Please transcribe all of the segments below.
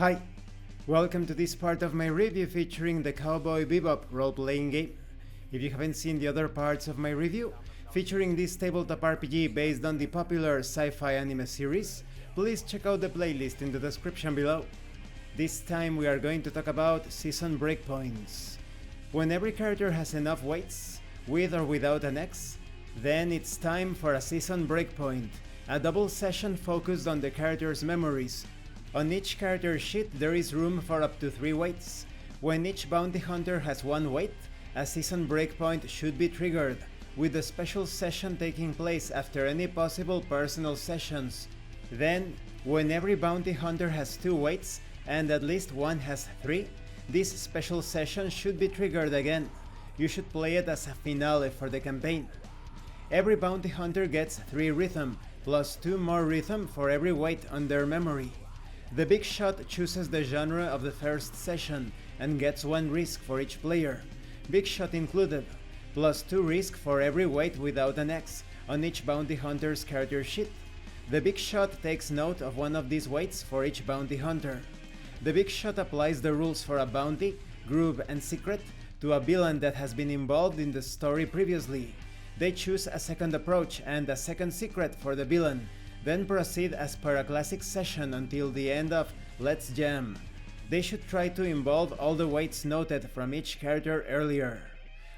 Hi, welcome to this part of my review featuring the Cowboy Bebop role-playing game. If you haven't seen the other parts of my review, featuring this tabletop RPG based on the popular sci-fi anime series, please check out the playlist in the description below. This time we are going to talk about season breakpoints. When every character has enough weights, with or without an X, then it's time for a season breakpoint, a double session focused on the character's memories. On each character sheet there is room for up to 3 weights. When each bounty hunter has 1 weight, a season breakpoint should be triggered, with the special session taking place after any possible personal sessions. Then, when every bounty hunter has 2 weights, and at least one has 3, this special session should be triggered again. You should play it as a finale for the campaign. Every bounty hunter gets 3 rhythm, plus 2 more rhythm for every weight on their memory. The big shot chooses the genre of the first session and gets 1 risk for each player, big shot included, plus 2 risk for every weight without an X on each bounty hunter's character sheet. The big shot takes note of one of these weights for each bounty hunter. The big shot applies the rules for a bounty, group and secret to a villain that has been involved in the story previously. They choose a second approach and a second secret for the villain, then proceed as per a classic session until the end of Let's Jam. They should try to involve all the weights noted from each character earlier.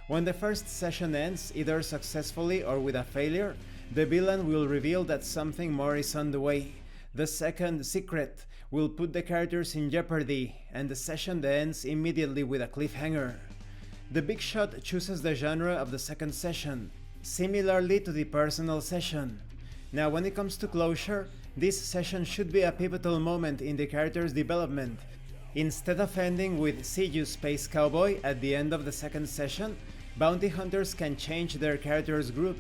When the first session ends, either successfully or with a failure, the villain will reveal that something more is on the way. The second secret will put the characters in jeopardy, and the session ends immediately with a cliffhanger. The big shot chooses the genre of the second session, similarly to the personal session. Now when it comes to closure, this session should be a pivotal moment in the character's development. Instead of ending with "See you, Space Cowboy" at the end of the second session, bounty hunters can change their character's group.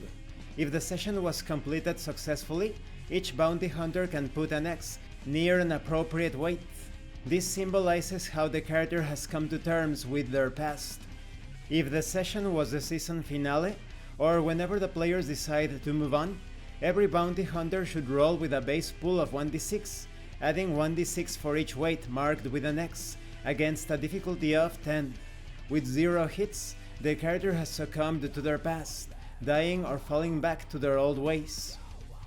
If the session was completed successfully, each bounty hunter can put an X near an appropriate weight. This symbolizes how the character has come to terms with their past. If the session was the season finale, or whenever the players decide to move on, every bounty hunter should roll with a base pool of 1d6, adding 1d6 for each weight marked with an X, against a difficulty of 10. With 0 hits, the character has succumbed to their past, dying or falling back to their old ways.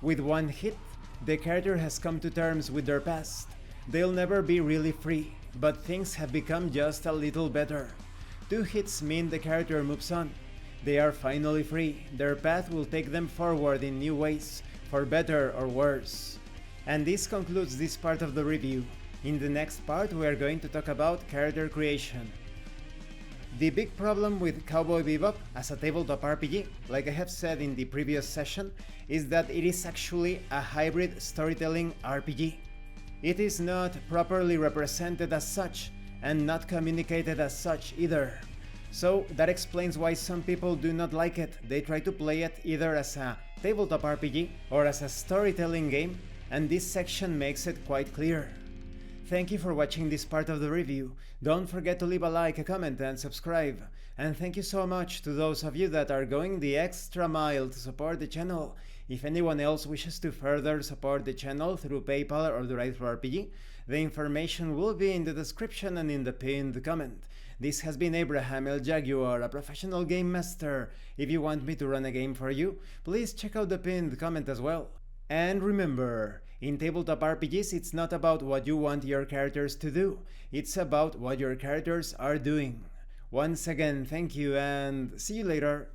With 1 hit, the character has come to terms with their past. They'll never be really free, but things have become just a little better. 2 hits mean the character moves on. They are finally free. Their path will take them forward in new ways, for better or worse. And this concludes this part of the review. In the next part we are going to talk about character creation. The big problem with Cowboy Bebop as a tabletop RPG, like I have said in the previous session, is that it is actually a hybrid storytelling RPG. It is not properly represented as such, and not communicated as such either. So that explains why some people do not like it. They try to play it either as a tabletop RPG or as a storytelling game, and this section makes it quite clear. Thank you for watching this part of the review. Don't forget to leave a like, a comment and subscribe. And thank you so much to those of you that are going the extra mile to support the channel. If anyone else wishes to further support the channel through PayPal or the RPG, the information will be in the description and in the pinned comment. This has been Abraham El Jaguar, a professional game master. If you want me to run a game for you, please check out the pinned comment as well. And remember, in tabletop RPGs it's not about what you want your characters to do, it's about what your characters are doing. Once again, thank you and see you later.